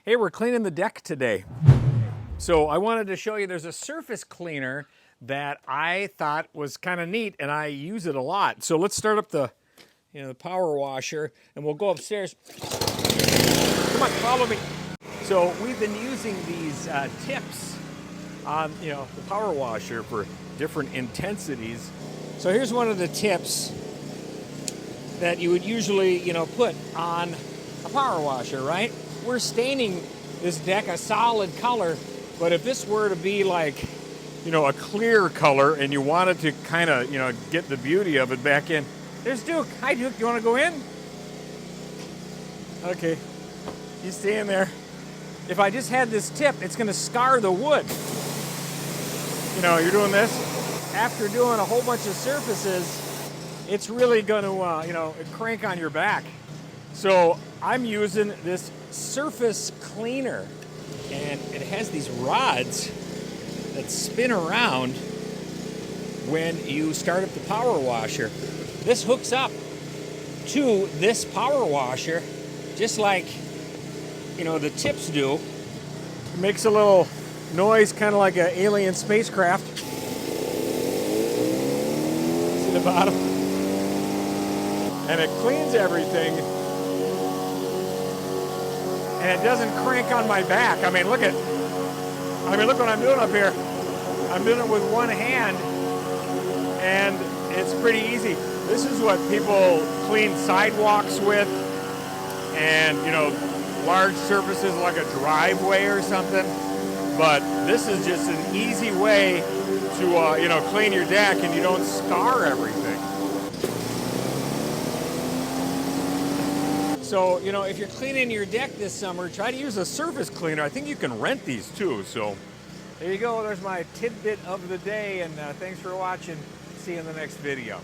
Hey, we're cleaning the deck today. So I wanted to show you there's a surface cleaner that I thought was kind of neat and I use it a lot. So let's start up the power washer and we'll go upstairs. Come on, follow me. So we've been using these tips on the power washer for different intensities. So here's one of the tips that you would usually put on a power washer, right? We're staining this deck a solid color, but if this were to be like a clear color and you wanted to kind of get the beauty of it back in, there's Duke. Hi Duke, you want to go in? Okay, you stay in there. If I just had this tip, it's going to scar the wood. You're doing this after doing a whole bunch of surfaces, it's really going to crank on your back. So I'm using this surface cleaner, and it has these rods that spin around when you start up the power washer. This hooks up to this power washer just like the tips do. It makes a little noise, kind of like an alien spacecraft. See the bottom? And it cleans everything. And it doesn't crank on my back. Look what I'm doing up here. I'm doing it with one hand, and it's pretty easy. This is what people clean sidewalks with, and large surfaces like a driveway or something. But this is just an easy way to clean your deck, and you don't scar everything. So, if you're cleaning your deck this summer, try to use a surface cleaner. I think you can rent these too. So there you go. There's my tidbit of the day, and thanks for watching. See you in the next video.